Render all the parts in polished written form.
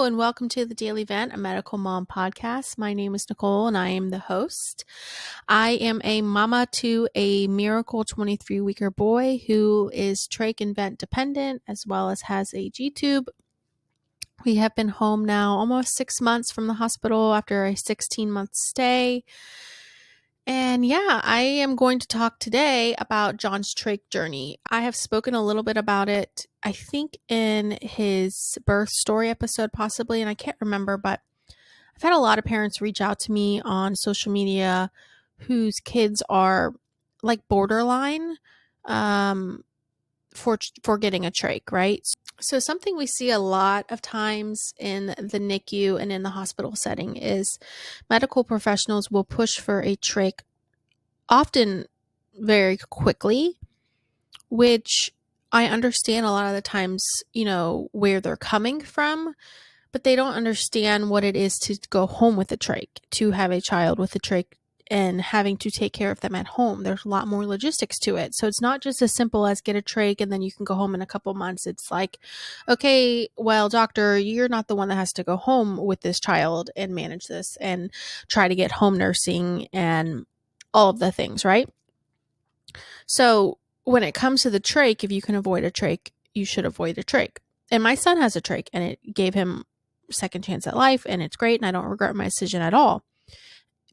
and welcome to the Daily Vent, a medical mom podcast. My name is Nicole, and I am the host. I am a mama to a miracle 23-weeker boy who is trach and vent dependent, as well as has a G-tube. We have been home now almost 6 months from the hospital after a 16-month stay. And yeah, I am going to talk today about John's trach journey. I have spoken a little bit about it, I think in his birth story episode possibly, and I can't remember, but I've had a lot of parents reach out to me on social media whose kids are like borderline for getting a trach, right? So something we see a lot of times in the NICU and in the hospital setting is medical professionals will push for a trach often very quickly, which I understand a lot of the times, where they're coming from, but they don't understand what it is to go home with a trach, to have a child with a trach and having to take care of them at home. There's a lot more logistics to it. So it's not just as simple as get a trach and then you can go home in a couple months. It's like, okay, well, doctor, you're not the one that has to go home with this child and manage this and try to get home nursing and all of the things, right? So when it comes to the trach, if you can avoid a trach, you should avoid a trach. And my son has a trach and it gave him a second chance at life and it's great and I don't regret my decision at all.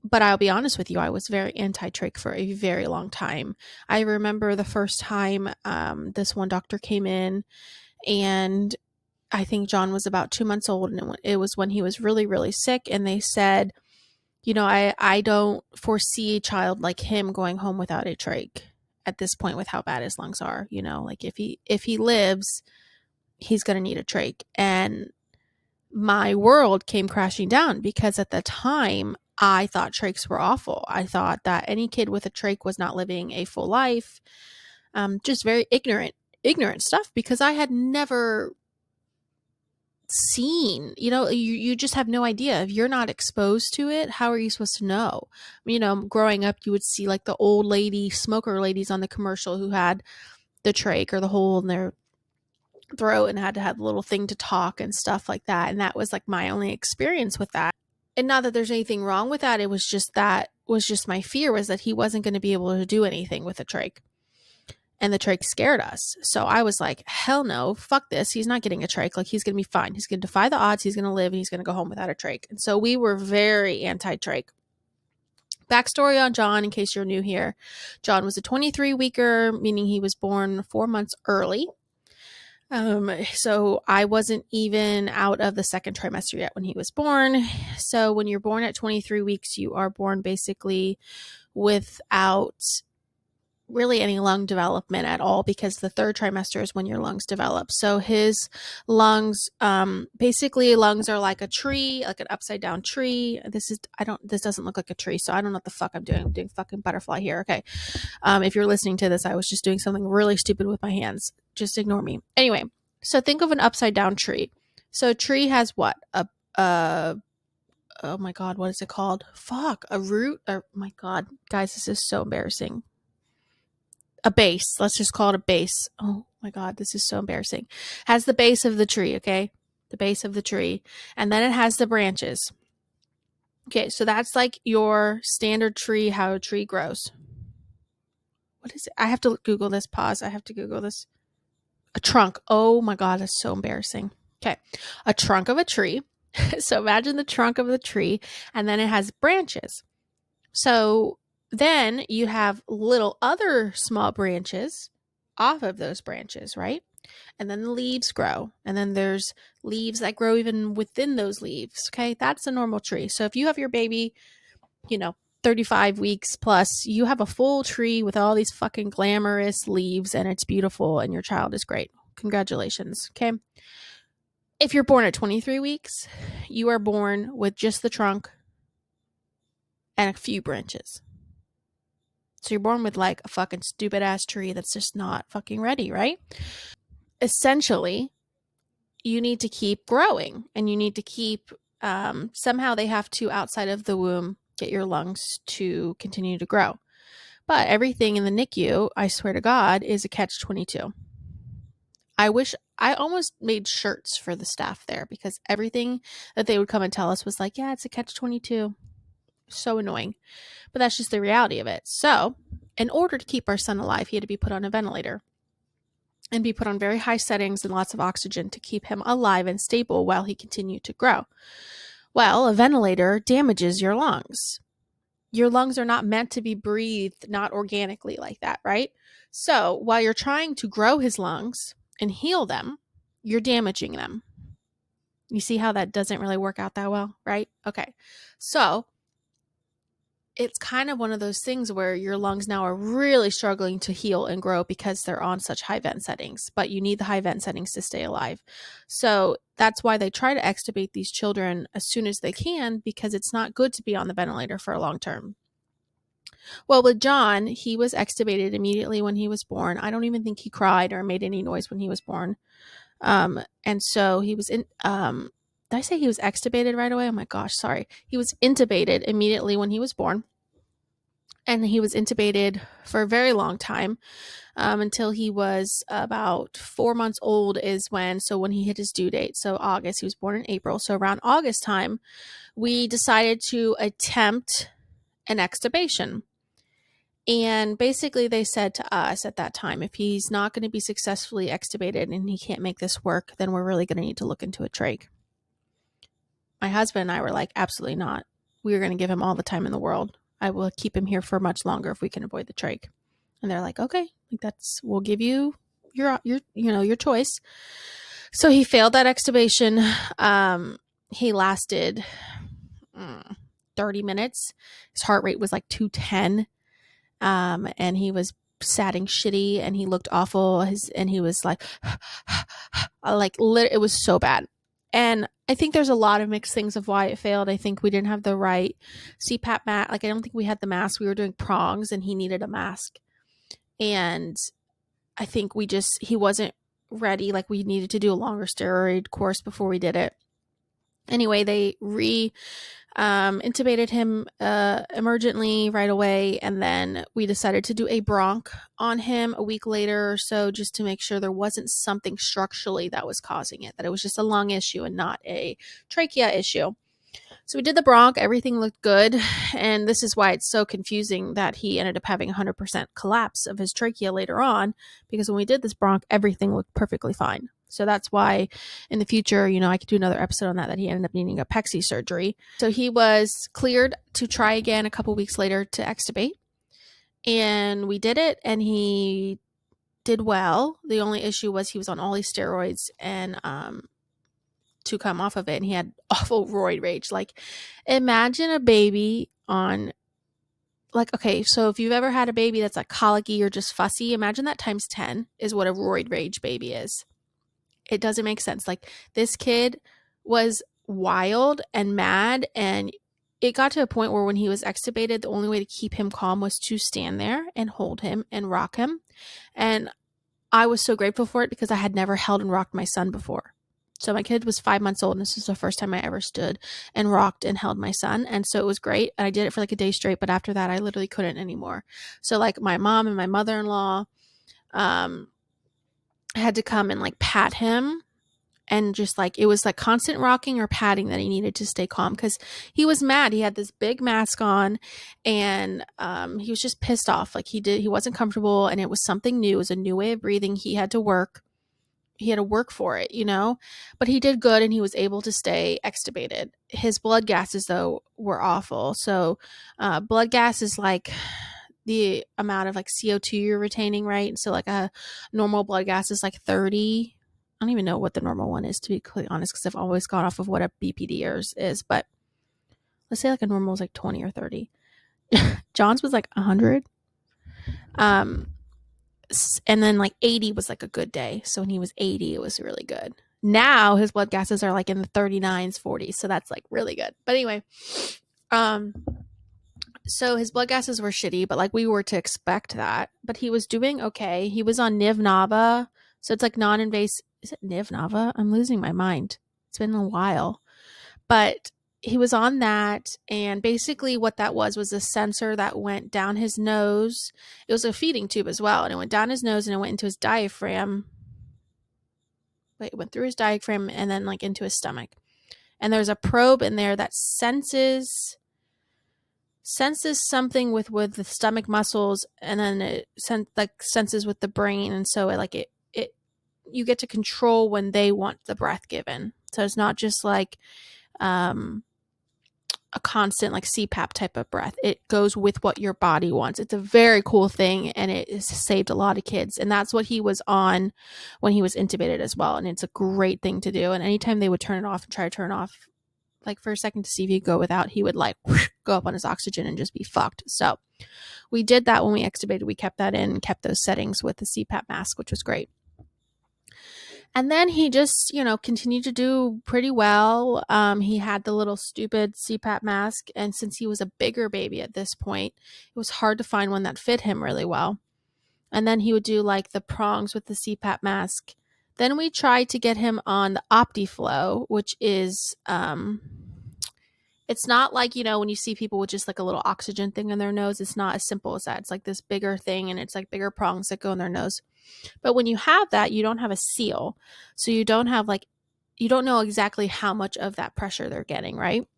But I'll be honest with you, I was very anti-trach for a very long time. I remember the first time this one doctor came in, and I think John was about 2 months old, and it was when he was really, really sick, and they said, I don't foresee a child like him going home without a trach at this point with how bad his lungs are. Like if he lives, he's going to need a trach. And my world came crashing down because at the time I thought trachs were awful. I thought that any kid with a trach was not living a full life. Just very ignorant stuff, because I had never seen, you just have no idea. If you're not exposed to it, how are you supposed to know? Growing up, you would see like the old lady smoker ladies on the commercial who had the trach or the hole in their throat and had to have a little thing to talk and stuff like that. And that was like my only experience with that. And not that there's anything wrong with that. It was just my fear, was that he wasn't going to be able to do anything with a trach. And the trach scared us. So I was like, hell no, fuck this. He's not getting a trach. Like, he's going to be fine. He's going to defy the odds. He's going to live and he's going to go home without a trach. And so we were very anti-trach. Backstory on John, in case you're new here. John was a 23-weeker, meaning he was born 4 months early. So I wasn't even out of the second trimester yet when he was born. So when you're born at 23 weeks, you are born basically without really any lung development at all, because the third trimester is when your lungs develop. So his lungs, basically lungs are like a tree, like an upside down tree. This doesn't look like a tree. So I don't know what the fuck I'm doing. I'm doing fucking butterfly here. Okay. If you're listening to this, I was just doing something really stupid with my hands. Just ignore me. Anyway, so think of an upside down tree. So a tree has what? Oh my God, what is it called? Fuck, a root? Oh my God, guys, this is so embarrassing. A base. Let's just call it a base. Oh my God, this is so embarrassing. Has the base of the tree, okay? The base of the tree. And then it has the branches. Okay, so that's like your standard tree, how a tree grows. What is it? I have to Google this. Pause. I have to Google this. A trunk. Oh my God, that's so embarrassing. Okay, a trunk of a tree. So imagine the trunk of the tree, and then it has branches. So then you have little other small branches off of those branches, right? And then the leaves grow, and then there's leaves that grow even within those leaves. Okay, that's a normal tree. So if you have your baby, 35 weeks plus, you have a full tree with all these fucking glamorous leaves, and it's beautiful, and your child is great. Congratulations. Okay. If you're born at 23 weeks, you are born with just the trunk and a few branches. So you're born with like a fucking stupid ass tree that's just not fucking ready, right? Essentially, you need to keep growing, and you need to keep, somehow they have to, outside of the womb, get your lungs to continue to grow. But everything in the NICU, I swear to God, is a catch-22. I wish I almost made shirts for the staff there because everything that they would come and tell us was like, yeah, it's a catch-22. So annoying. But that's just the reality of it. So, in order to keep our son alive, he had to be put on a ventilator and be put on very high settings and lots of oxygen to keep him alive and stable while he continued to grow. Well, a ventilator damages your lungs. Your lungs are not meant to be breathed, not organically like that, right? So while you're trying to grow his lungs and heal them, you're damaging them. You see how that doesn't really work out that well, right? Okay. So it's kind of one of those things where your lungs now are really struggling to heal and grow because they're on such high vent settings, but you need the high vent settings to stay alive. So that's why they try to extubate these children as soon as they can, because it's not good to be on the ventilator for a long term. Well, with John, he was extubated immediately when he was born. I don't even think he cried or made any noise when he was born. And so he was in, did I say he was extubated right away? Oh my gosh, sorry. He was intubated immediately when he was born. And he was intubated for a very long time, until he was about 4 months old is when he hit his due date. So August, he was born in April. So around August time, we decided to attempt an extubation. And basically they said to us at that time, if he's not going to be successfully extubated and he can't make this work, then we're really going to need to look into a trach. My husband and I were like, absolutely not. We are going to give him all the time in the world. I will keep him here for much longer if we can avoid the trach. And they're like, okay, we'll give you your choice. So he failed that extubation. He lasted 30 minutes. His heart rate was like 210. And he was satting shitty and he looked awful. And he was like, it was so bad. And I think there's a lot of mixed things of why it failed. I think we didn't have the right CPAP mask. I don't think we had the mask. We were doing prongs and he needed a mask. And I think he wasn't ready. We needed to do a longer steroid course before we did it. Anyway, they intubated him emergently right away, and then we decided to do a bronch on him a week later or so, just to make sure there wasn't something structurally that was causing it, that it was just a lung issue and not a trachea issue. So we did the bronch, everything looked good, and this is why it's so confusing that he ended up having 100% collapse of his trachea later on, because when we did this bronch, everything looked perfectly fine. So that's why in the future, I could do another episode on that he ended up needing a pexy surgery. So he was cleared to try again a couple weeks later to extubate, and we did it, and he did well. The only issue was he was on all these steroids and to come off of it, and he had awful roid rage. Imagine a baby on okay, so if you've ever had a baby that's colicky or just fussy, imagine that times 10 is what a roid rage baby is. It doesn't make sense. This kid was wild and mad, and it got to a point where when he was extubated, the only way to keep him calm was to stand there and hold him and rock him. And I was so grateful for it because I had never held and rocked my son before. So my kid was 5 months old, and this was the first time I ever stood and rocked and held my son. And so it was great. And I did it for a day straight, but after that, I literally couldn't anymore. So my mom and my mother-in-law had to come and pat him, and just it was constant rocking or patting that he needed to stay calm, because he was mad. He had this big mask on, and he was just pissed off. He wasn't comfortable, and it was something new. It was a new way of breathing. He had to work for it, but he did good, and he was able to stay extubated. His blood gases, though, were awful. So blood gas is the amount of CO2 you're retaining, right? So a normal blood gas is 30. I don't even know what the normal one is, to be completely honest, because I've always gone off of what a BPD is, but let's say a normal is 20 or 30. John's was 100. And then 80 was a good day. So when he was 80, it was really good. Now his blood gases are in the 39s, 40s. So that's really good. But anyway, so his blood gases were shitty, but we were to expect that. But he was doing okay. He was on Niv-Nava. So it's non-invasive. Is it Niv-Nava? I'm losing my mind. It's been a while. But he was on that, and basically what that was a sensor that went down his nose. It was a feeding tube as well, and it went down his nose, and it went into his diaphragm. it went through his diaphragm and then like into his stomach. And there's a probe in there that senses something with the stomach muscles, and then it senses with the brain, and so it you get to control when they want the breath given. So it's not just like a constant like CPAP type of breath. It goes with what your body wants. It's a very cool thing, and it has saved a lot of kids. And that's what he was on when he was intubated as well. And it's a great thing to do. And anytime they would turn it off and try to turn it off, like for a second to see if he'd go without, he would like whoosh, go up on his oxygen and just be fucked. So we did that when we extubated. We kept that in and kept those settings with the CPAP mask, which was great. And then he just, continued to do pretty well. He had the little stupid CPAP mask. And since he was a bigger baby at this point, it was hard to find one that fit him really well. And then he would do like the prongs with the CPAP mask. Then we tried to get him on the OptiFlow, which is, it's not like, when you see people with just like a little oxygen thing in their nose. It's not as simple as that. It's like this bigger thing, and it's like bigger prongs that go in their nose. But when you have that, you don't have a seal. So you don't have you don't know exactly how much of that pressure they're getting, right?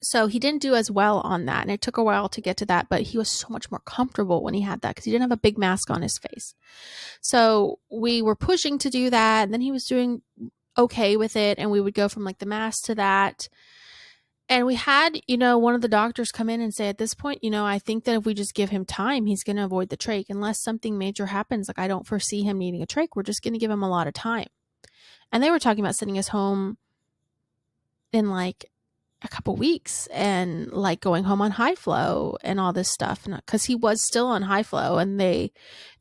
So he didn't do as well on that. And it took a while to get to that, but he was so much more comfortable when he had that because he didn't have a big mask on his face. So we were pushing to do that. And then he was doing okay with it. And we would go from like the mask to that. And we had, one of the doctors come in and say, at this point, I think that if we just give him time, he's going to avoid the trach. Unless something major happens, like I don't foresee him needing a trach. We're just going to give him a lot of time. And they were talking about sending us home in like a couple weeks and like going home on high flow and all this stuff. Because he was still on high flow, and they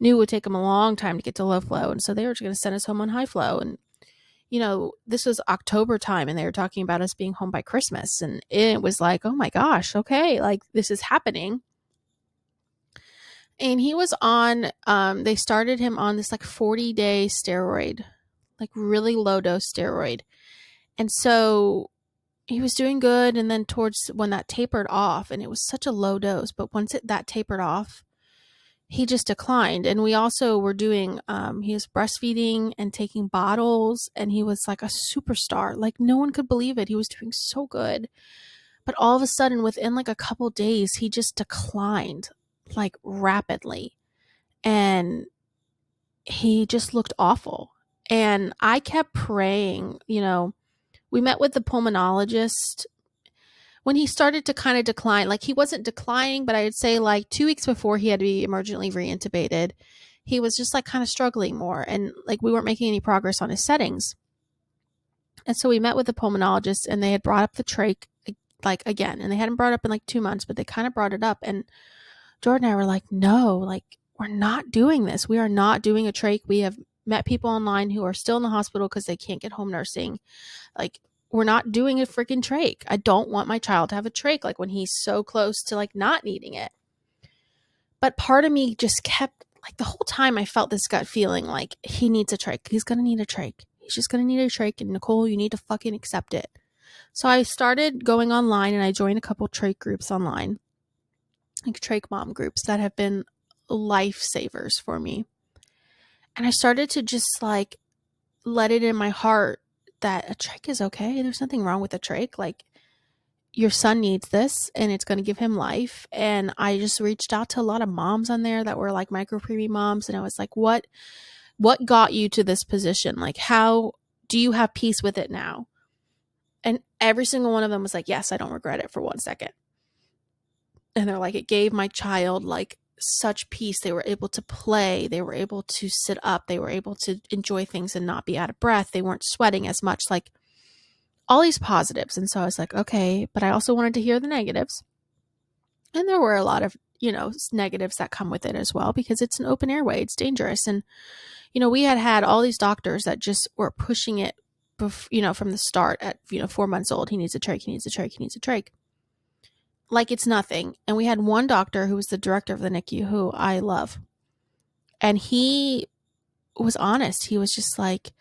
knew it would take him a long time to get to low flow. And so they were just going to send us home on high flow. And this was October time, and they were talking about us being home by Christmas. And it was like, oh my gosh, okay, like this is happening. And he was on, they started him on this like 40-day steroid, like really low dose steroid. And so he was doing good. And then towards when that tapered off, and it was such a low dose, but once that tapered off, he just declined. And we also were doing, he was breastfeeding and taking bottles, and he was like a superstar. Like no one could believe it. He was doing so good. But all of a sudden, within like a couple days, he just declined like rapidly. And he just looked awful. And I kept praying, we met with the pulmonologist when he started to kind of decline. Like he wasn't declining, but I would say like 2 weeks before he had to be emergently reintubated, he was just like kind of struggling more, and like we weren't making any progress on his settings. And so we met with the pulmonologist, and they had brought up the trach like again, and they hadn't brought it up in like 2 months, but they kind of brought it up. And Jordan and I were like, no, like we're not doing this. We are not doing a trach. We have met people online who are still in the hospital because they can't get home nursing. Like we're not doing a freaking trach. I don't want my child to have a trach like when he's so close to like not needing it. But part of me just kept like the whole time I felt this gut feeling like he needs a trach. He's going to need a trach. He's just going to need a trach. And Nicole, you need to fucking accept it. So I started going online, and I joined a couple trach groups online, like trach mom groups that have been lifesavers for me. And I started to just like let it in my heart that a trach is okay. There's nothing wrong with a trach. Like your son needs this, and it's going to give him life. And I just reached out to a lot of moms on there that were like micro preemie moms. And I was like, what got you to this position? Like, how do you have peace with it now? And every single one of them was like, yes, I don't regret it for 1 second. And they're like, it gave my child like such peace. They were able to play. They were able to sit up. They were able to enjoy things and not be out of breath. They weren't sweating as much, like all these positives. And so I was like, okay, but I also wanted to hear the negatives. And there were a lot of, negatives that come with it as well, because it's an open airway. It's dangerous. And, we had all these doctors that just were pushing it, from the start at, 4 months old. He needs a trach. He needs a trach. He needs a trach. Like it's nothing. And we had one doctor who was the director of the NICU, who I love. And he was honest. He was just like,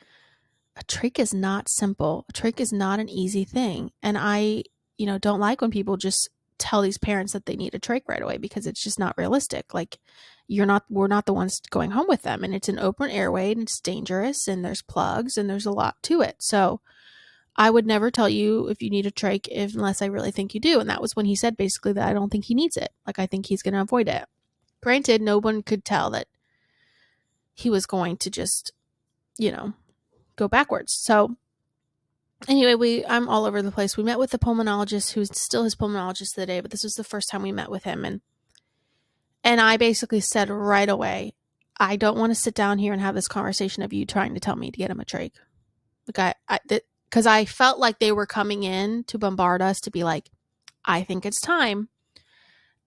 a trach is not simple. A trach is not an easy thing. And I, don't like when people just tell these parents that they need a trach right away because it's just not realistic. Like, we're not the ones going home with them, and it's an open airway and it's dangerous and there's plugs and there's a lot to it. So I would never tell you if you need a trach unless I really think you do. And that was when he said basically that I don't think he needs it. Like, I think he's going to avoid it. Granted, no one could tell that he was going to just, go backwards. So anyway, I'm all over the place. We met with the pulmonologist, who's still his pulmonologist today, but this was the first time we met with him. And I basically said right away, I don't want to sit down here and have this conversation of you trying to tell me to get him a trach. Like, because I felt like they were coming in to bombard us to be like, I think it's time.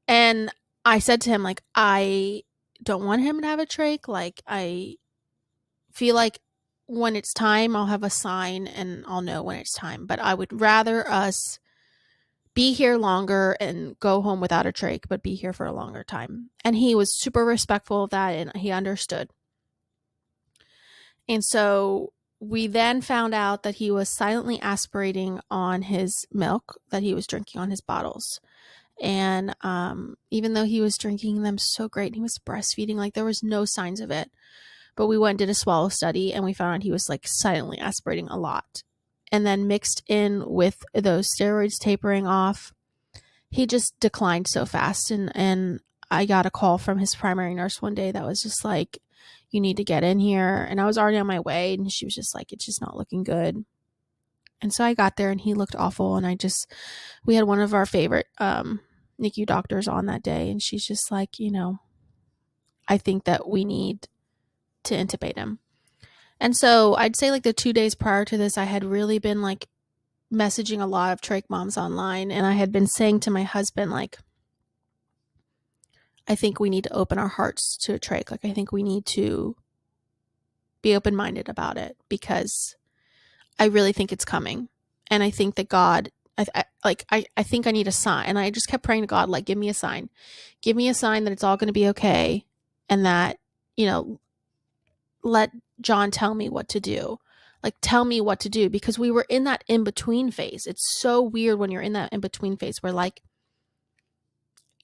And I said to him, like, I don't want him to have a trach. Like, I feel like when it's time, I'll have a sign and I'll know when it's time. But I would rather us be here longer and go home without a trach, but be here for a longer time. And he was super respectful of that, and he understood. And so we then found out that he was silently aspirating on his milk that he was drinking on his bottles. And even though he was drinking them so great, he was breastfeeding, like there was no signs of it. But we went and did a swallow study, and we found out he was like silently aspirating a lot. And then mixed in with those steroids tapering off, he just declined so fast. And I got a call from his primary nurse one day that was just like, you need to get in here. And I was already on my way, and she was just like, it's just not looking good. And so I got there, and he looked awful. And we had one of our favorite NICU doctors on that day, and she's just like, I think that we need to intubate him. And so I'd say like the 2 days prior to this, I had really been like messaging a lot of trach moms online, and I had been saying to my husband, like, I think we need to open our hearts to a trach. Like, I think we need to be open-minded about it because I really think it's coming. And I think that God, I think I need a sign. And I just kept praying to God, like, give me a sign. Give me a sign that it's all going to be okay. And that, let John tell me what to do. Like, tell me what to do, because we were in that in-between phase. It's so weird when you're in that in-between phase where, like,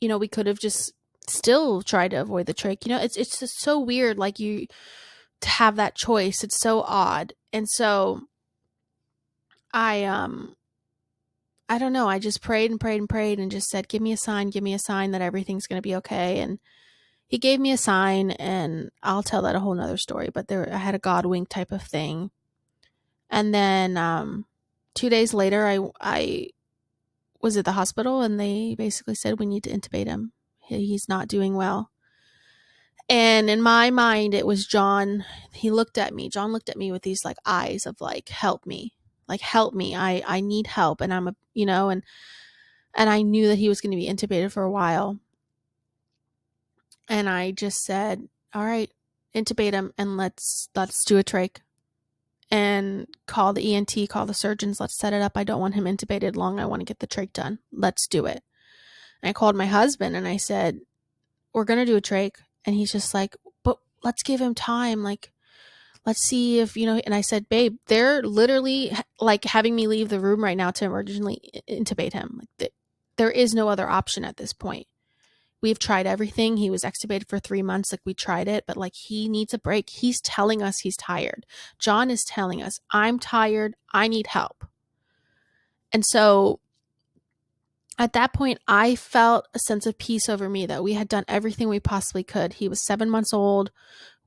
we could have just still tried to avoid the trach. It's just so weird, like, you to have that choice. It's so odd. And so I don't know. I just prayed and prayed and prayed and just said, give me a sign that everything's going to be okay. And he gave me a sign, and I'll tell that a whole nother story, but I had a God wink type of thing. And then 2 days later, I was at the hospital, and they basically said, we need to intubate him. He's not doing well. And in my mind, it was John. John looked at me with these like eyes of like, help me. Like, help me. I need help. And I'm and I knew that he was going to be intubated for a while. And I just said, all right, intubate him, and let's do a trach, and call the ENT, call the surgeons. Let's set it up. I don't want him intubated long. I want to get the trach done. Let's do it. And I called my husband, and I said, we're going to do a trach. And he's just like, but let's give him time. Like, let's see if, and I said, babe, they're literally like having me leave the room right now to emergently intubate him. Like, there is no other option at this point. We've tried everything. He was extubated for 3 months. Like, we tried it, but like, he needs a break. He's telling us he's tired. John is telling us, I'm tired. I need help. And so at that point, I felt a sense of peace over me that we had done everything we possibly could. He was 7 months old.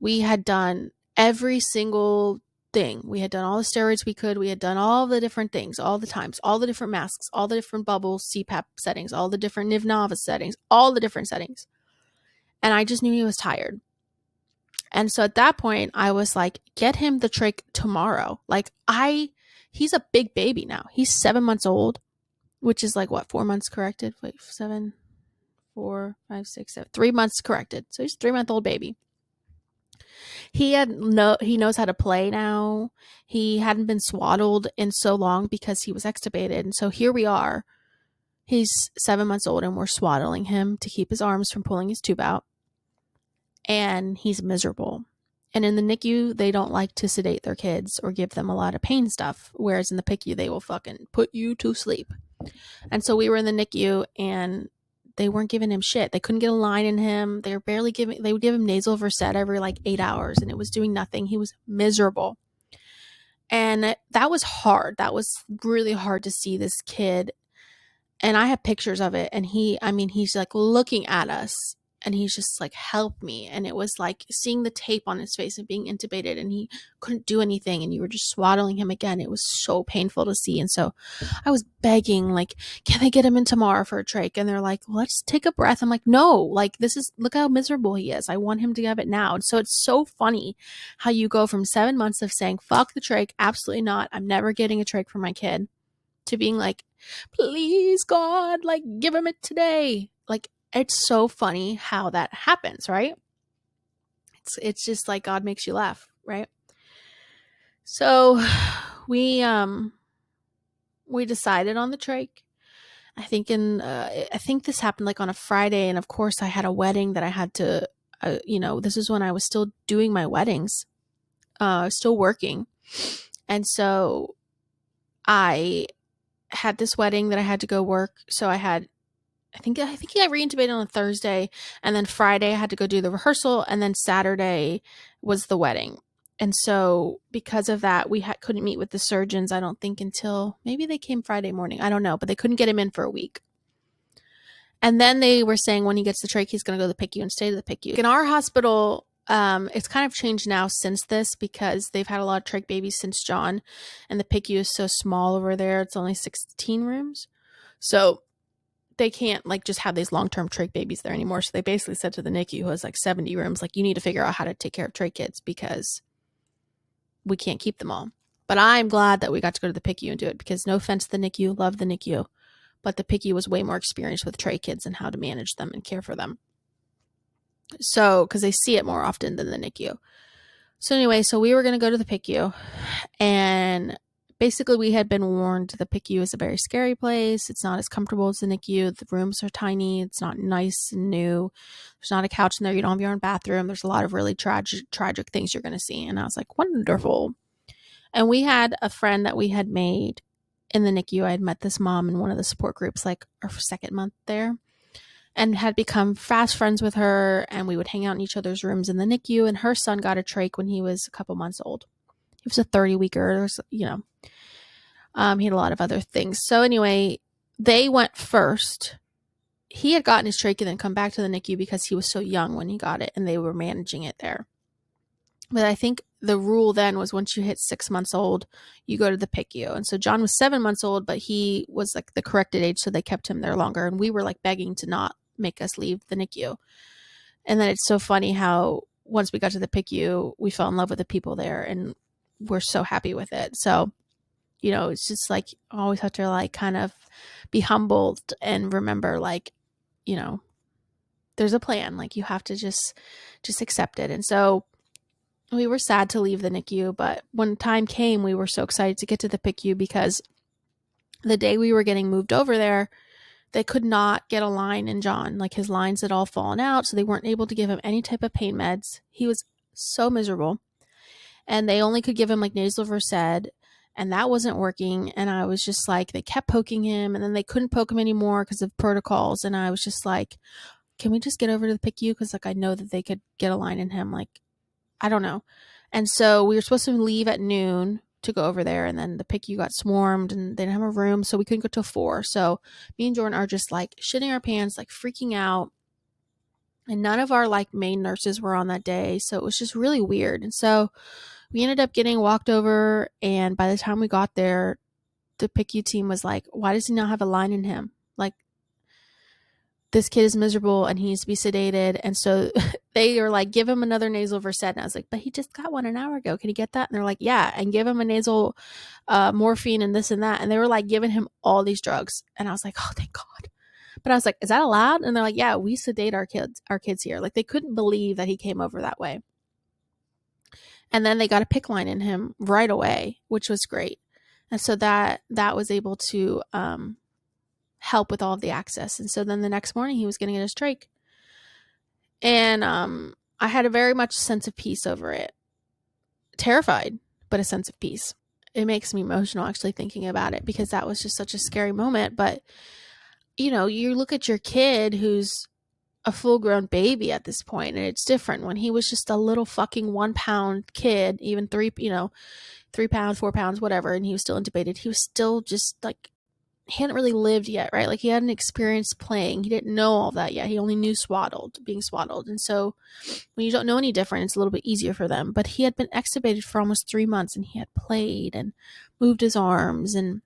We had done every single thing. We had done all the steroids we could. We had done all the different things, all the times, all the different masks, all the different bubbles, CPAP settings, all the different NIV settings, all the different settings. And I just knew he was tired. And so at that point, I was like, get him the trach tomorrow. Like, he's a big baby now. He's 7 months old, which is like, what, 4 months corrected? Wait, 7, 4, 5, 6, 7, 3 months corrected. So he's a 3-month-old baby. He knows how to play now. He hadn't been swaddled in so long because he was extubated. And so here we are. He's 7 months old, and we're swaddling him to keep his arms from pulling his tube out. And he's miserable. And in the NICU, they don't like to sedate their kids or give them a lot of pain stuff. Whereas in the PICU, they will fucking put you to sleep. And so we were in the NICU, and they weren't giving him shit. They couldn't get a line in him. They would give him nasal Versed every like 8 hours, and it was doing nothing. He was miserable. And that was hard. That was really hard to see this kid. And I have pictures of it. And he's like looking at us, and he's just like, help me. And it was like seeing the tape on his face and being intubated, and he couldn't do anything. And you were just swaddling him again. It was so painful to see. And so I was begging, like, can they get him in tomorrow for a trach? And they're like, let's take a breath. I'm like, no, like, look how miserable he is. I want him to have it now. And so it's so funny how you go from 7 months of saying, fuck the trach, absolutely not, I'm never getting a trach for my kid, to being like, please God, like, give him it today. Like, it's so funny how that happens, right? It's just like God makes you laugh, right? So we decided on the trach. I think this happened like on a Friday, and of course I had a wedding that I had to this is when I was still doing my weddings, still working. And so I had this wedding that I had to go work. So I think I reintubated on a Thursday, and then Friday I had to go do the rehearsal, and then Saturday was the wedding. And so because of that, we couldn't meet with the surgeons, I don't think, until maybe they came Friday morning. I don't know, but they couldn't get him in for a week. And then they were saying when he gets the trach, he's going to go to the PICU and stay to the PICU. In our hospital, it's kind of changed now since this, because they've had a lot of trach babies since John, and the PICU is so small over there. It's only 16 rooms. So they can't like just have these long-term trach babies there anymore. So they basically said to the NICU, who has like 70 rooms, like, you need to figure out how to take care of trach kids, because we can't keep them all. But I'm glad that we got to go to the PICU and do it, because no offense to the NICU, love the NICU, but the PICU was way more experienced with trach kids and how to manage them and care for them. So, because they see it more often than the NICU. So anyway, so we were going to go to the PICU, and basically we had been warned the PICU is a very scary place. It's not as comfortable as the NICU. The rooms are tiny. It's not nice and new. There's not a couch in there. You don't have your own bathroom. There's a lot of really tragic things you're going to see. And I was like, wonderful. And we had a friend that we had made in the NICU. I had met this mom in one of the support groups, like our second month there, and had become fast friends with her. And we would hang out in each other's rooms in the NICU. And her son got a trach when he was a couple months old. He was a 30-weeker, he had a lot of other things. So anyway, they went first. He had gotten his trach and then come back to the NICU because he was so young when he got it, and they were managing it there. But I think the rule then was once you hit 6 months old, you go to the PICU. And so John was 7 months old, but he was like the corrected age, so they kept him there longer. And we were like begging to not make us leave the NICU. And then it's so funny how once we got to the PICU, we fell in love with the people there, and we're so happy with it. So, it's just like always have to like kind of be humbled and remember, like, there's a plan. Like, you have to just accept it. And so we were sad to leave the NICU, but when time came, we were so excited to get to the PICU, because the day we were getting moved over there, they could not get a line in John. Like, his lines had all fallen out, so they weren't able to give him any type of pain meds. He was so miserable. And they only could give him like nasal Versed, and that wasn't working. And I was just like, they kept poking him, and then they couldn't poke him anymore because of protocols. And I was just like, can we just get over to the PICU? Because like, I know that they could get a line in him. Like, I don't know. And so we were supposed to leave at noon to go over there, and then the PICU got swarmed, and they didn't have a room, so we couldn't go till 4. So me and Jordan are just like shitting our pants, like freaking out. And none of our like main nurses were on that day, so it was just really weird. And so we ended up getting walked over, and by the time we got there, the PICU team was like, why does he not have a line in him? Like, this kid is miserable and he needs to be sedated. And so they were like, give him another nasal Versed. And I was like, but he just got one an hour ago. Can he get that? And they're like, yeah. And give him a nasal morphine and this and that. And they were like giving him all these drugs. And I was like, oh, thank God. But I was like, is that allowed? And they're like, yeah, we sedate our kids here. Like, they couldn't believe that he came over that way. And then they got a PICC line in him right away, which was great. And so that was able to help with all of the access. And so then the next morning he was going to get his trach. And I had a very much sense of peace over it. Terrified, but a sense of peace. it makes me emotional actually thinking about it, because that was just such a scary moment. But, you look at your kid who's a full-grown baby at this point, and it's different. When he was just a little fucking 1-pound kid, even 3 pounds, 4 pounds, whatever, and he was still intubated, he was still just like, he hadn't really lived yet, right? Like, he hadn't experienced playing. He didn't know all that yet. He only knew being swaddled. And so when you don't know any different, it's a little bit easier for them. But he had been extubated for almost 3 months, and he had played and moved his arms and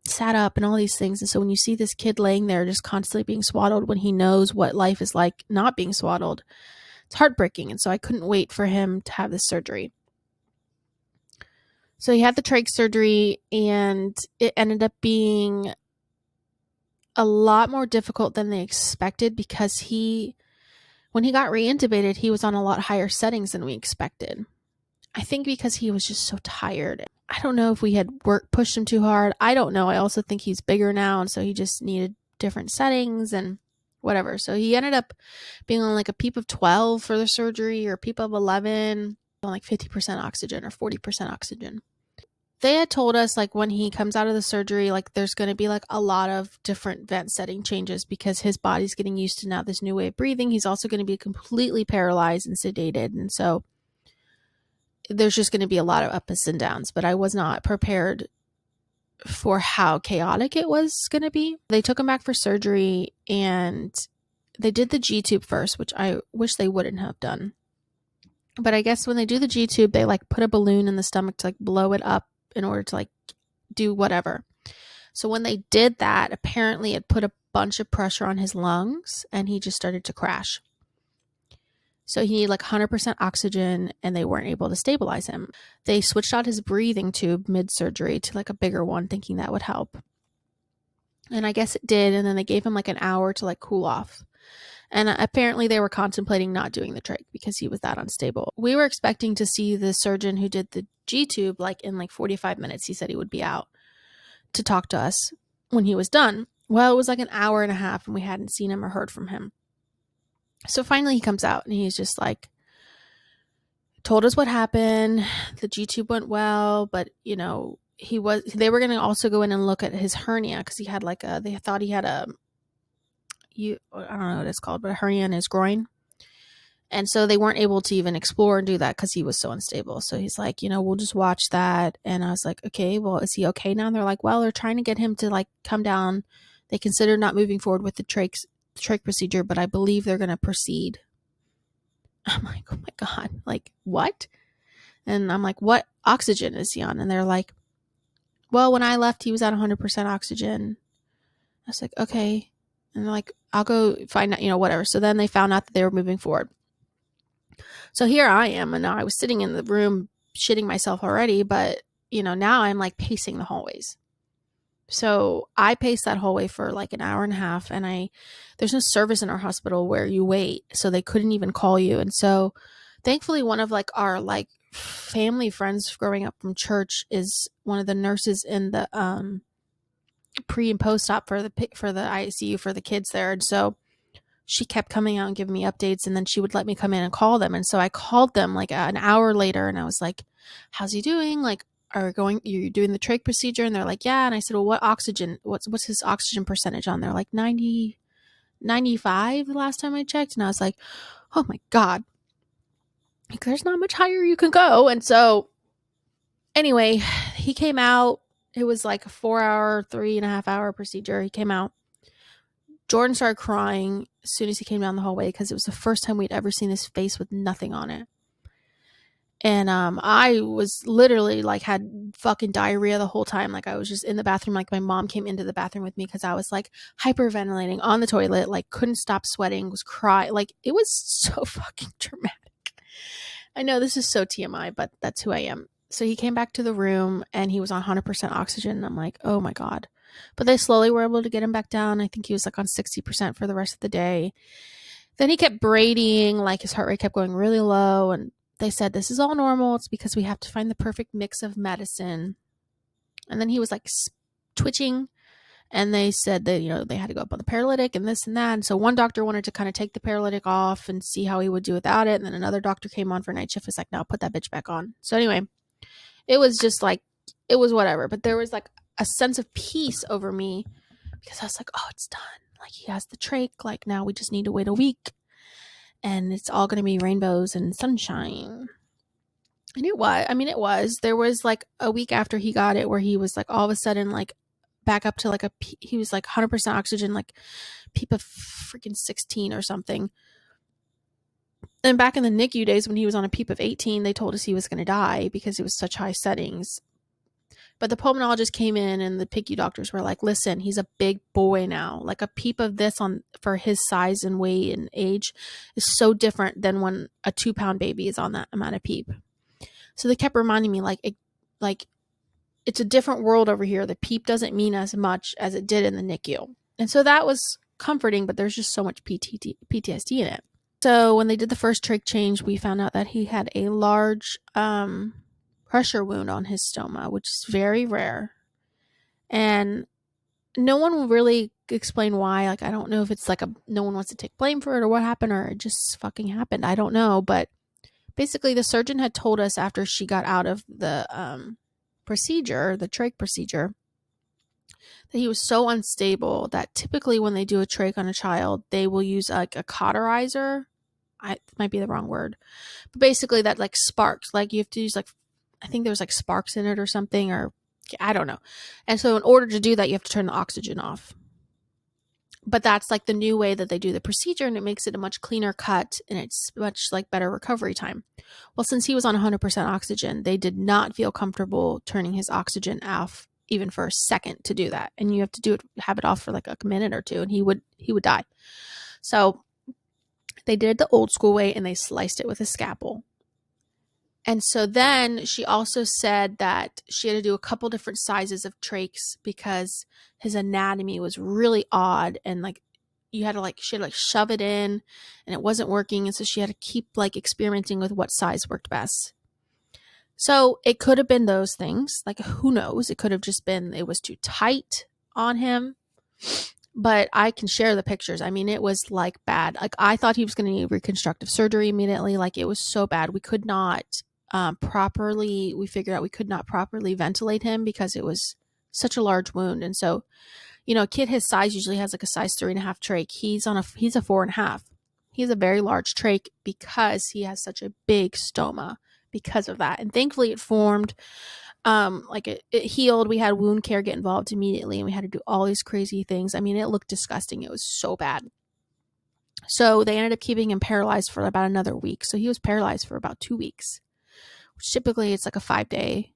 sat up and all these things. And so when you see this kid laying there just constantly being swaddled when he knows what life is like not being swaddled, it's heartbreaking. And so I couldn't wait for him to have this surgery. So he had the trach surgery, and it ended up being a lot more difficult than they expected, because when he got reintubated, he was on a lot higher settings than we expected. I think because he was just so tired. I don't know if we had pushed him too hard. I don't know. I also think he's bigger now, and so he just needed different settings and whatever. So he ended up being on like a PEEP of 12 for the surgery, or PEEP of 11, on like 50% oxygen or 40% oxygen. They had told us, like, when he comes out of the surgery, like, there's going to be like a lot of different vent setting changes, because his body's getting used to now this new way of breathing. He's also going to be completely paralyzed and sedated. And so there's just going to be a lot of ups and downs, but I was not prepared for how chaotic it was going to be. They took him back for surgery, and they did the G-tube first, which I wish they wouldn't have done. But I guess when they do the G-tube, they like put a balloon in the stomach to like blow it up in order to like do whatever. So when they did that, apparently it put a bunch of pressure on his lungs, and he just started to crash. So he needed like 100% oxygen, and they weren't able to stabilize him. They switched out his breathing tube mid-surgery to like a bigger one, thinking that would help. And I guess it did. And then they gave him like an hour to like cool off. And apparently they were contemplating not doing the trach because he was that unstable. We were expecting to see the surgeon who did the G-tube like in like 45 minutes. He said he would be out to talk to us when he was done. Well, it was like an hour and a half, and we hadn't seen him or heard from him. So finally he comes out, and he's just like, told us what happened. The G-tube went well, but they were going to also go in and look at his hernia, because he had like they thought he had I don't know what it's called, but a hernia in his groin. And so they weren't able to even explore and do that because he was so unstable. So he's like, we'll just watch that. And I was like, okay, well, is he okay now? And they're like, well, they're trying to get him to like come down. They consider not moving forward with the trach procedure, but I believe they're going to proceed. I'm like, oh my God, like what? And I'm like, what oxygen is he on? And they're like, well, when I left, he was at 100% oxygen. I was like, okay. And they're like, I'll go find out, whatever. So then they found out that they were moving forward. So here I am, and now I was sitting in the room shitting myself already, but, now I'm like pacing the hallways. So I paced that hallway for like an hour and a half, and there's no service in our hospital where you wait, so they couldn't even call you. And so thankfully one of like our like family friends growing up from church is one of the nurses in the pre and post-op for the ICU for the kids there. And so she kept coming out and giving me updates, and then she would let me come in and call them. And so I called them like an hour later, and I was like, how's he doing? Like, you're doing the trach procedure? And they're like, yeah. And I said, well, what's his oxygen percentage on there? Like 90, 95 the last time I checked. And I was like, oh my God, like, there's not much higher you can go. And so anyway, he came out. It was like a 4-hour, 3.5-hour procedure. He came out. Jordan started crying as soon as he came down the hallway, because it was the first time we'd ever seen his face with nothing on it. And I was literally like had fucking diarrhea the whole time. Like I was just in the bathroom. Like my mom came into the bathroom with me because I was like hyperventilating on the toilet, like couldn't stop sweating, was crying. Like it was so fucking dramatic. I know this is so TMI, but that's who I am. So he came back to the room, and he was on 100% oxygen. And I'm like, oh my God. But they slowly were able to get him back down. I think he was like on 60% for the rest of the day. Then he kept bradying, like his heart rate kept going really low. And they said, this is all normal. It's because we have to find the perfect mix of medicine. And then he was like twitching. And they said that, they had to go up on the paralytic and this and that. And so one doctor wanted to kind of take the paralytic off and see how he would do without it. And then another doctor came on for night shift. Was like, no, put that bitch back on. So anyway, it was just like it was whatever. But there was like a sense of peace over me because I was like, oh, it's done. Like, he has the trach. Like, now we just need to wait a week and it's all going to be rainbows and sunshine. And it was. I mean, it was. There was like a week after he got it where he was like all of a sudden like back up to like he was like 100% oxygen, like PEEP of freaking 16 or something. And back in the NICU days when he was on a PEEP of 18, they told us he was going to die because it was such high settings. But the pulmonologist came in and the PICU doctors were like, listen, he's a big boy now. Like, a PEEP of this on for his size and weight and age is so different than when a 2-pound baby is on that amount of PEEP. So they kept reminding me, like, it's a different world over here. The PEEP doesn't mean as much as it did in the NICU. And so that was comforting, but there's just so much PTSD in it. So when they did the first trach change, we found out that he had a large pressure wound on his stoma, which is very rare. And no one will really explain why. Like, I don't know if it's like no one wants to take blame for it or what happened, or it just fucking happened. I don't know. But basically the surgeon had told us after she got out of the procedure, the trach procedure, that he was so unstable that typically when they do a trach on a child, they will use like a cauterizer. Might be the wrong word, but basically that like sparks, like you have to use like, I think there's like sparks in it or something, or I don't know. And so in order to do that, you have to turn the oxygen off. But that's like the new way that they do the procedure, and it makes it a much cleaner cut, and it's much like better recovery time. Well, since he was on 100% oxygen, they did not feel comfortable turning his oxygen off even for a second to do that. And you have to have it off for like a minute or two, and he would die. So they did it the old school way, and they sliced it with a scalpel. And so then she also said that she had to do a couple different sizes of trachs because his anatomy was really odd, and like she had to like shove it in and it wasn't working. And so she had to keep like experimenting with what size worked best. So it could have been those things. Like, who knows? It could have just been it was too tight on him. But I can share the pictures. I mean, it was like bad. Like, I thought he was going to need reconstructive surgery immediately. Like, it was so bad. We could not we figured out we could not properly ventilate him because it was such a large wound. And so, a kid his size usually has like a size 3.5 trach. He's a 4.5. He's a very large trach because he has such a big stoma because of that. And thankfully it formed. It healed. We had wound care get involved immediately, and we had to do all these crazy things. I mean, it looked disgusting. It was so bad. So they ended up keeping him paralyzed for about another week. So he was paralyzed for about 2 weeks, which typically it's like a 5-day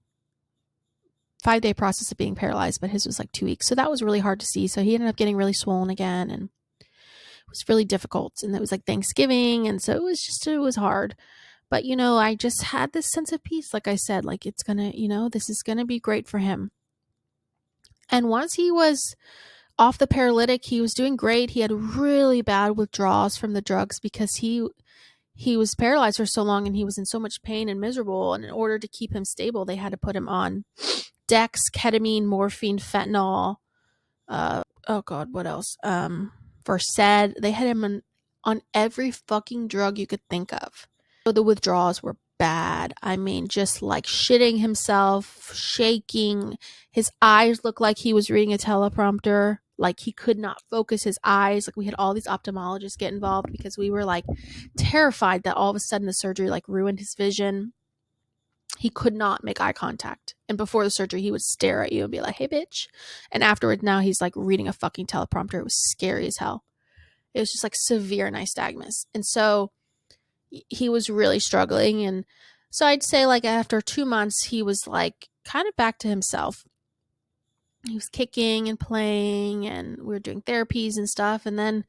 process of being paralyzed, but his was like 2 weeks. So that was really hard to see. So he ended up getting really swollen again, and it was really difficult. And it was like Thanksgiving, and so it was hard. But, I just had this sense of peace. Like I said, like, it's going to, this is going to be great for him. And once he was off the paralytic, he was doing great. He had really bad withdrawals from the drugs because he was paralyzed for so long and he was in so much pain and miserable. And in order to keep him stable, they had to put him on Dex, ketamine, morphine, fentanyl. Oh God, what else? Versed. They had him on every fucking drug you could think of. So the withdrawals were bad. I mean, just like shitting himself, shaking. His eyes looked like he was reading a teleprompter. Like, he could not focus his eyes. Like, we had all these ophthalmologists get involved because we were like terrified that all of a sudden the surgery like ruined his vision. He could not make eye contact. And before the surgery, he would stare at you and be like, hey, bitch. And afterwards, now he's like reading a fucking teleprompter. It was scary as hell. It was just like severe nystagmus. And so he was really struggling. And so I'd say like after 2 months, he was like kind of back to himself. He was kicking and playing, and we were doing therapies and stuff. And then,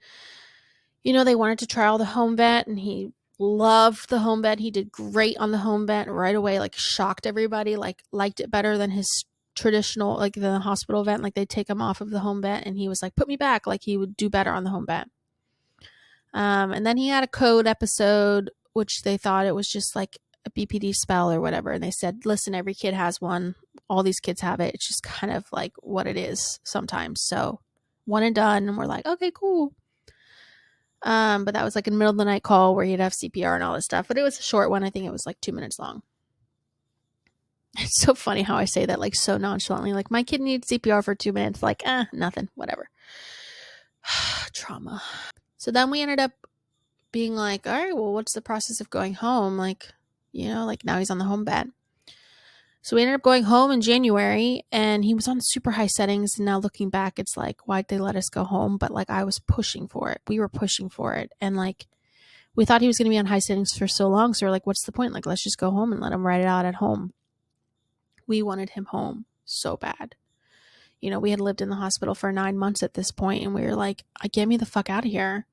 they wanted to trial the home vet, and he loved the home vet. He did great on the home vet right away, like shocked everybody, like liked it better than his traditional, like the hospital vet. Like, they'd take him off of the home vet and he was like, put me back. Like, he would do better on the home vet. And then he had a code episode, which they thought it was just like a BPD spell or whatever. And they said, listen, every kid has one. All these kids have it. It's just kind of like what it is sometimes. So one and done. And we're like, okay, cool. But that was like in the middle of the night call where he'd have CPR and all this stuff. But it was a short one. I think it was like 2 minutes long. It's so funny how I say that, like, so nonchalantly. Like, my kid needs CPR for 2 minutes. Like, nothing, whatever. Trauma. So then we ended up being like, all right, well, what's the process of going home? Like, like now he's on the home bed. So we ended up going home in January, and he was on super high settings. And now looking back, it's like, why'd they let us go home? But like, I was pushing for it. We were pushing for it. And like, we thought he was going to be on high settings for so long. So we're like, what's the point? Like, let's just go home and let him ride it out at home. We wanted him home so bad. We had lived in the hospital for 9 months at this point, and we were like, get me the fuck out of here.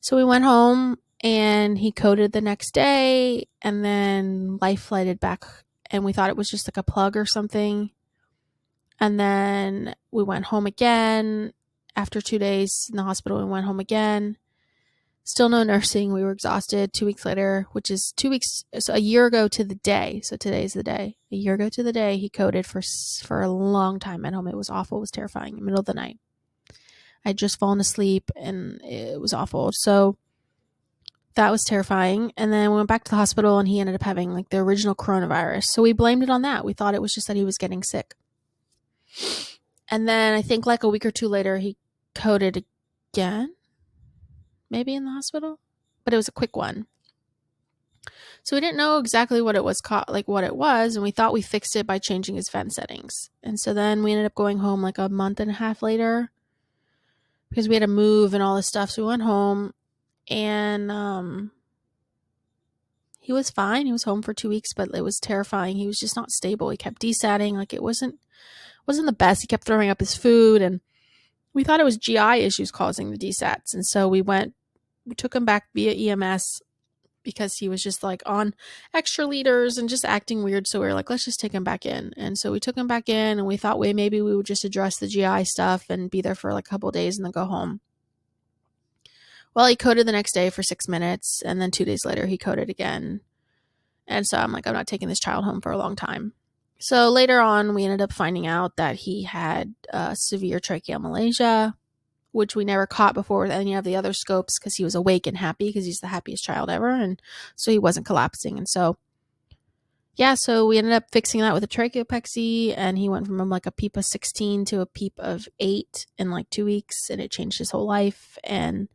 So we went home, and he coded the next day, and then life flighted back, and we thought it was just like a plug or something. And then we went home again. After 2 days in the hospital, we went home again. Still no nursing. We were exhausted. 2 weeks later, which is 2 weeks, so a year ago to the day. So today's the day. A year ago to the day, he coded for a long time at home. It was awful. It was terrifying. In the middle of the night. I had just fallen asleep, and it was awful. So that was terrifying. And then we went back to the hospital, and he ended up having like the original coronavirus. So we blamed it on that. We thought it was just that he was getting sick. And then I think like a week or two later, he coded again. Maybe in the hospital, but it was a quick one. So we didn't know exactly what it was what it was, and we thought we fixed it by changing his vent settings. And so then we ended up going home like a month and a half later because we had to move and all this stuff. So we went home, and he was fine. He was home for 2 weeks, but it was terrifying. He was just not stable. He kept desatting. Like it wasn't the best. He kept throwing up his food, and we thought it was GI issues causing the desats. And so we took him back via EMS because he was just like on extra liters and just acting weird. So we were like, let's just take him back in. And so we took him back in, and we thought maybe we would just address the GI stuff and be there for like a couple of days and then go home. Well, he coded the next day for 6 minutes, and then 2 days later he coded again. And so I'm like, I'm not taking this child home for a long time. So later on, we ended up finding out that he had severe tracheomalacia, which we never caught before with any of the other scopes because he was awake and happy because he's the happiest child ever. And so he wasn't collapsing. And so, so we ended up fixing that with a tracheopexy, and he went from like a PEEP of 16 to a PEEP of 8 in like 2 weeks, and it changed his whole life. And,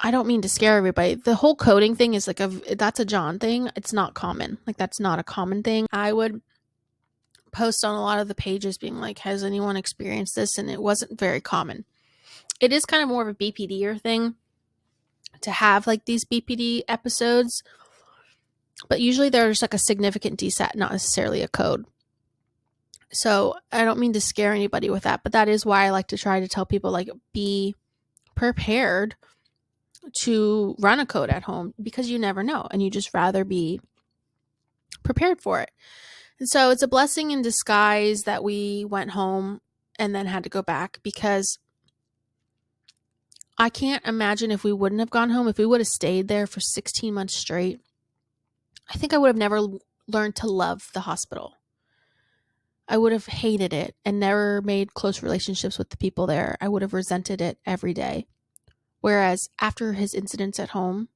I don't mean to scare everybody. The whole coding thing is like that's a John thing. It's not common. Like that's not a common thing. I would post on a lot of the pages being like, has anyone experienced this? And it wasn't very common. It is kind of more of a BPD-er thing to have like these BPD episodes, but usually there's like a significant desat, not necessarily a code. So I don't mean to scare anybody with that, but that is why I like to try to tell people like be prepared to run a code at home, because you never know, and you just rather be prepared for it. And so it's a blessing in disguise that we went home and then had to go back, because I can't imagine if we wouldn't have gone home, if we would have stayed there for 16 months straight, I think I would have never learned to love the hospital. I would have hated it and never made close relationships with the people there. I would have resented it every day. Whereas after his incidents at home,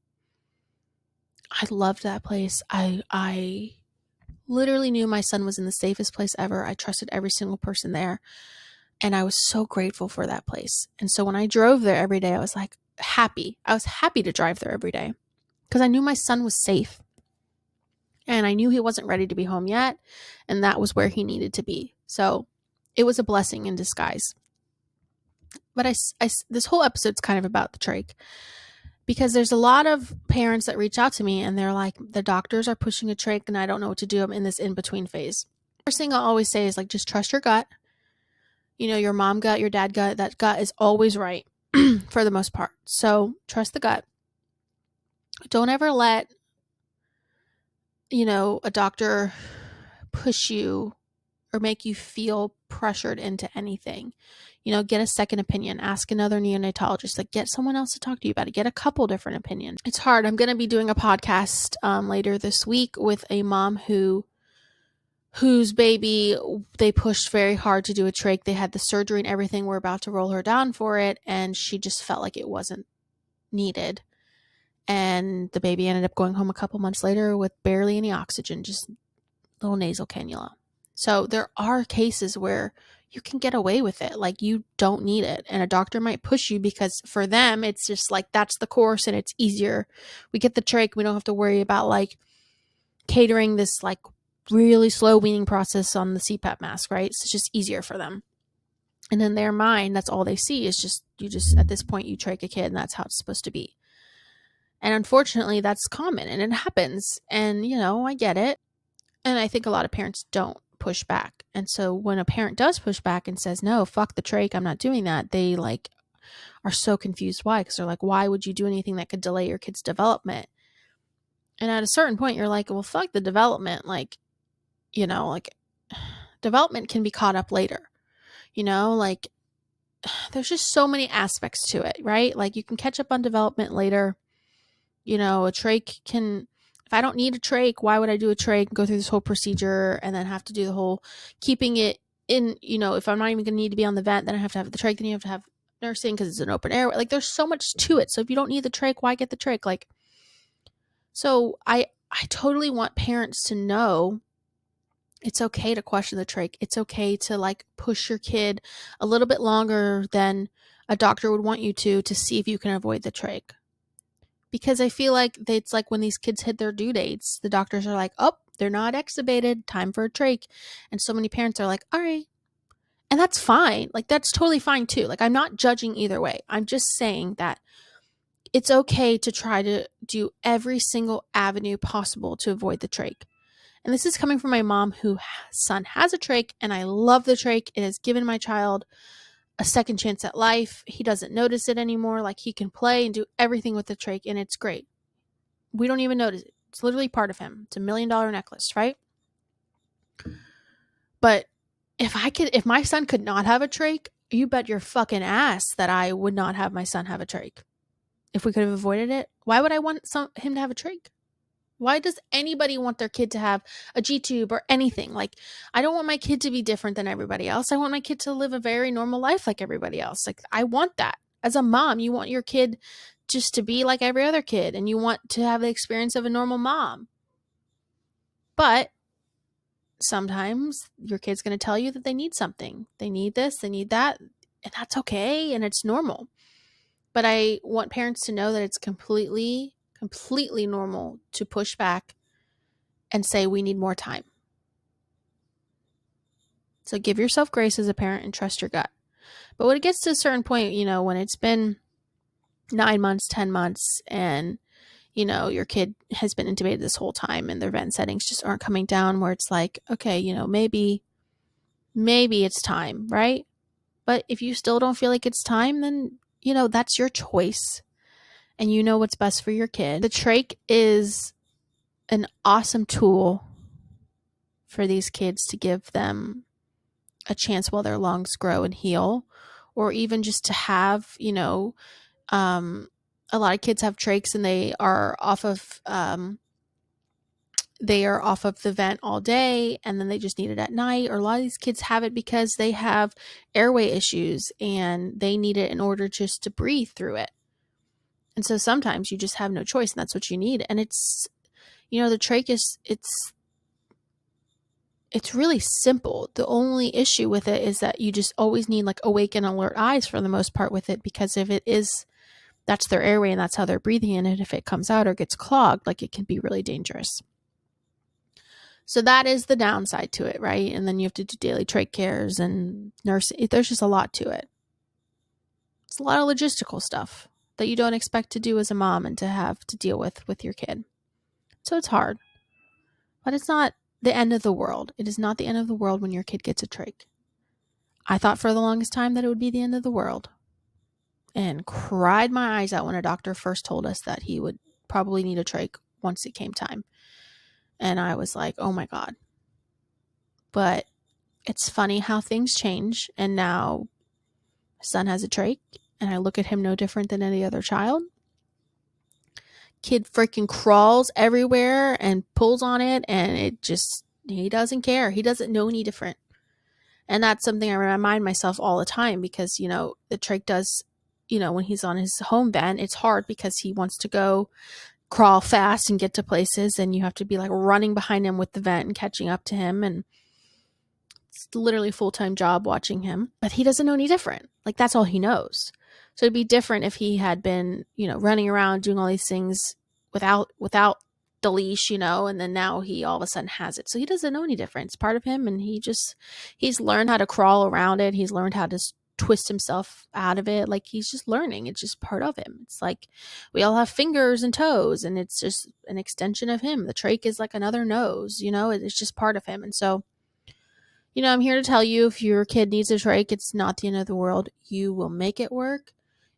I loved that place. I literally knew my son was in the safest place ever. I trusted every single person there. And I was so grateful for that place. And so when I drove there every day, I was like happy. I was happy to drive there every day because I knew my son was safe. And I knew he wasn't ready to be home yet. And that was where he needed to be. So it was a blessing in disguise. But this whole episode's kind of about the trach, because there's a lot of parents that reach out to me and they're like, the doctors are pushing a trach and I don't know what to do. I'm in this in-between phase. First thing I always say is like, just trust your gut. Your mom gut, your dad gut, that gut is always right for the most part. So trust the gut. Don't ever let, a doctor push you or make you feel pressured into anything. Get a second opinion, ask another neonatologist, like get someone else to talk to you about it, get a couple different opinions. It's hard. I'm going to be doing a podcast later this week with a mom whose baby, they pushed very hard to do a trach. They had the surgery and everything. We're about to roll her down for it. And she just felt like it wasn't needed. And the baby ended up going home a couple months later with barely any oxygen, just little nasal cannula. So there are cases where you can get away with it. Like, you don't need it. And a doctor might push you because for them, it's just like, that's the course and it's easier. We get the trach. We don't have to worry about like catering this like really slow weaning process on the CPAP mask, right? So it's just easier for them. And in their mind, that's all they see is just, you just, at this point, you trach a kid and that's how it's supposed to be. And unfortunately, that's common and it happens. And, you know, I get it. And I think a lot of parents don't push back. And so when a parent does push back and says, no, fuck the trach, I'm not doing that, they like are so confused why. Because they're like, why would you do anything that could delay your kid's development? And at a certain point, you're like, well, fuck the development. Like, you know, like development can be caught up later. You know, like there's just so many aspects to it, right? Like you can catch up on development later. You know, a trach can, if I don't need a trach, why would I do a trach and go through this whole procedure and then have to do the whole keeping it in, you know, if I'm not even going to need to be on the vent, then I have to have the trach, then you have to have nursing because it's an open air. Like there's so much to it. So if you don't need the trach, why get the trach? Like, so I totally want parents to know it's okay to question the trach. It's okay to like push your kid a little bit longer than a doctor would want you to see if you can avoid the trach. Because I feel like it's like when these kids hit their due dates, the doctors are like, oh, they're not extubated, time for a trach. And so many parents are like, all right. And that's fine. Like, that's totally fine too. Like, I'm not judging either way. I'm just saying that it's okay to try to do every single avenue possible to avoid the trach. And this is coming from my mom whose son has a trach, and I love the trach. It has given my child a second chance at life. He doesn't notice it anymore. Like he can play and do everything with the trach, and it's great. We don't even notice it. It's literally part of him. It's $1 million necklace, right? But if my son could not have a trach, you bet your fucking ass that I would not have my son have a trach. If we could have avoided it, why would I want him to have a trach? Why does anybody want their kid to have a G-tube or anything? Like, I don't want my kid to be different than everybody else. I want my kid to live a very normal life like everybody else. Like, I want that. As a mom, you want your kid just to be like every other kid, and you want to have the experience of a normal mom. But sometimes your kid's going to tell you that they need something. They need this, they need that, and that's okay, and it's normal. But I want parents to know that it's completely normal to push back and say we need more time. So give yourself grace as a parent and trust your gut. But when it gets to a certain point, you know, when it's been 9 months, 10 months, and, you know, your kid has been intubated this whole time and their vent settings just aren't coming down, where it's like, okay, you know, maybe it's time, right? But if you still don't feel like it's time, then, you know, that's your choice. And you know what's best for your kid. The trach is an awesome tool for these kids to give them a chance while their lungs grow and heal, or even just to have, you know, a lot of kids have trachs and they are off of the vent all day and then they just need it at night. Or a lot of these kids have it because they have airway issues and they need it in order just to breathe through it. And so sometimes you just have no choice and that's what you need. And it's, you know, the trach is, it's really simple. The only issue with it is that you just always need like awake and alert eyes for the most part with it, because if it is, that's their airway and that's how they're breathing in it. If it comes out or gets clogged, like it can be really dangerous. So that is the downside to it, right? And then you have to do daily trach cares and nursing. There's just a lot to it. It's a lot of logistical stuff that you don't expect to do as a mom and to have to deal with your kid. So it's hard, but it's not the end of the world. It is not the end of the world when your kid gets a trach. I thought for the longest time that it would be the end of the world, and cried my eyes out when a doctor first told us that he would probably need a trach once it came time. And I was like, oh my God. But it's funny how things change. And now my son has a trach and I look at him no different than any other child. Kid freaking crawls everywhere and pulls on it, and it just, he doesn't care. He doesn't know any different. And that's something I remind myself all the time, because, you know, the trach does when he's on his home vent, it's hard because he wants to go crawl fast and get to places, and you have to be like running behind him with the vent and catching up to him. And it's literally a full-time job watching him, but he doesn't know any different. Like, that's all he knows. So it'd be different if he had been, running around doing all these things without the leash, and then now he all of a sudden has it. So he doesn't know any different. It's part of him, and he's learned how to crawl around it. He's learned how to twist himself out of it. Like, he's just learning. It's just part of him. It's like we all have fingers and toes, and it's just an extension of him. The trach is like another nose, it's just part of him. And so, I'm here to tell you, if your kid needs a trach, it's not the end of the world. You will make it work.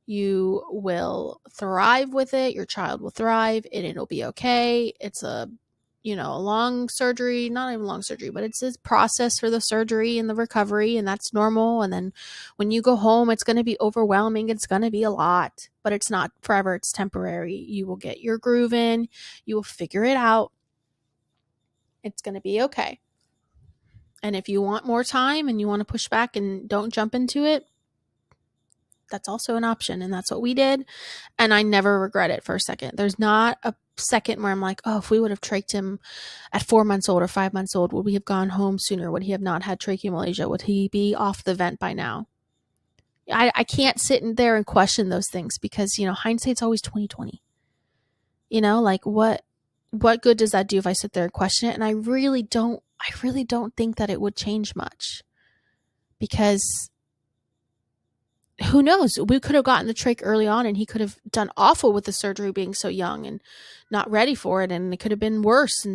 You will thrive with it. Your child will thrive, and it'll be okay. It's a long surgery, not even long surgery, but it's a process for the surgery and the recovery, and that's normal. And then when you go home, it's going to be overwhelming. It's going to be a lot, but it's not forever. It's temporary. You will get your groove in. You will figure it out. It's going to be okay. And if you want more time and you want to push back and don't jump into it, that's also an option. And that's what we did. And I never regret it for a second. There's not a second where I'm like, oh, if we would have trached him at 4 months old or 5 months old, would we have gone home sooner? Would he have not had tracheomalacia? Would he be off the vent by now? I can't sit in there and question those things because, hindsight's always 20/20. Like what good does that do if I sit there and question it? And I really don't think that it would change much, because who knows? We could have gotten the trach early on, and he could have done awful with the surgery being so young and not ready for it. And it could have been worse. And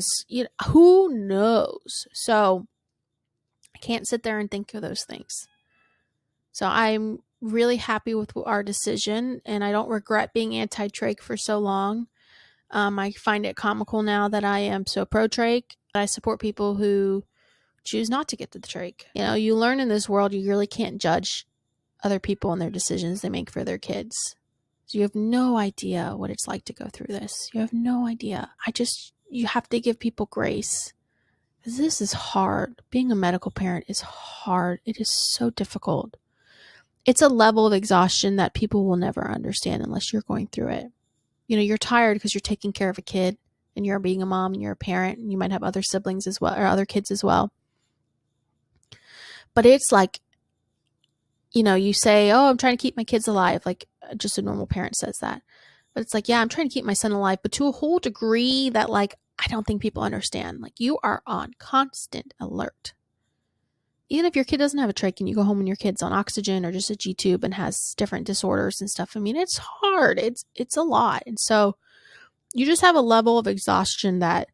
who knows? So I can't sit there and think of those things. So I'm really happy with our decision, and I don't regret being anti-trach for so long. I find it comical now that I am so pro-trach. I support people who choose not to get to the trach. You learn in this world, you really can't judge other people and their decisions they make for their kids. So you have no idea what it's like to go through this. You have no idea. You have to give people grace. This is hard. Being a medical parent is hard. It is so difficult. It's a level of exhaustion that people will never understand unless you're going through it. You're tired because you're taking care of a kid, and you're being a mom, and you're a parent, and you might have other siblings as well, or other kids as well. But it's like, you say, oh, I'm trying to keep my kids alive. Like, just a normal parent says that. But it's like, yeah, I'm trying to keep my son alive, but to a whole degree that, like, I don't think people understand. Like, you are on constant alert. Even if your kid doesn't have a trach and you go home and your kid's on oxygen or just a G-tube and has different disorders and stuff, I mean, it's hard. It's a lot. And so you just have a level of exhaustion that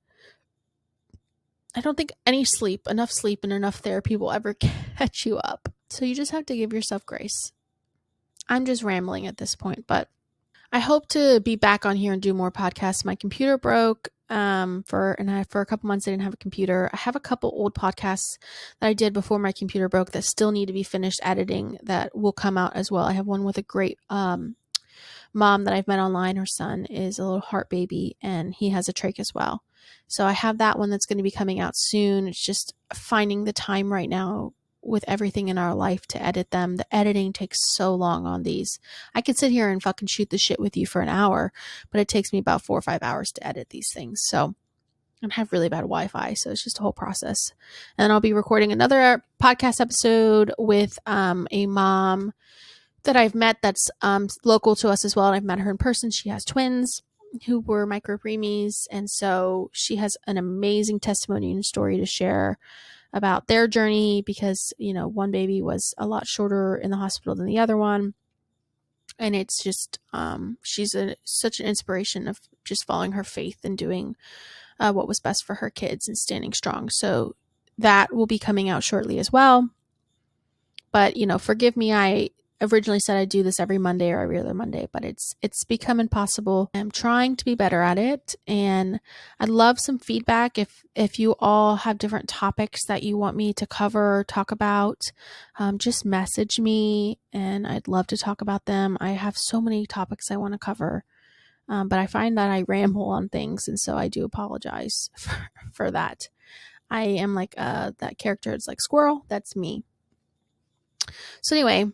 I don't think enough sleep and enough therapy will ever catch you up. So you just have to give yourself grace. I'm just rambling at this point, but I hope to be back on here and do more podcasts. My computer broke for a couple months I didn't have a computer. I have a couple old podcasts that I did before my computer broke that still need to be finished editing that will come out as well. I have one with a great mom that I've met online. Her son is a little heart baby, and he has a trach as well. So I have that one that's going to be coming out soon. It's just finding the time right now with everything in our life to edit them. The editing takes so long on these. I could sit here and fucking shoot the shit with you for an hour, but it takes me about 4 or 5 hours to edit these things. So I have really bad Wi-Fi, so it's just a whole process. And I'll be recording another podcast episode with a mom that I've met that's local to us as well. And I've met her in person. She has twins who were micropreemies, and so she has an amazing testimony and story to share about their journey, because one baby was a lot shorter in the hospital than the other one, and it's just she's such an inspiration of just following her faith and doing what was best for her kids and standing strong. So that will be coming out shortly as well. But forgive me, I originally said I'd do this every Monday or every other Monday, but it's become impossible. I'm trying to be better at it, and I'd love some feedback if you all have different topics that you want me to cover or talk about. Just message me, and I'd love to talk about them. I have so many topics I want to cover, but I find that I ramble on things, and so I do apologize for that. I am like that character. It's like squirrel. That's me. So anyway,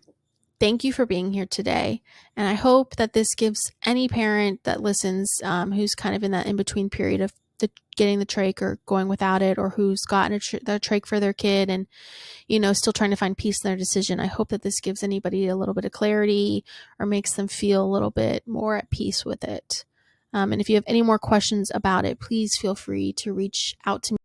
thank you for being here today. And I hope that this gives any parent that listens who's kind of in that in-between period of getting the trach or going without it, or who's gotten the trach for their kid and, still trying to find peace in their decision. I hope that this gives anybody a little bit of clarity or makes them feel a little bit more at peace with it. And if you have any more questions about it, please feel free to reach out to me.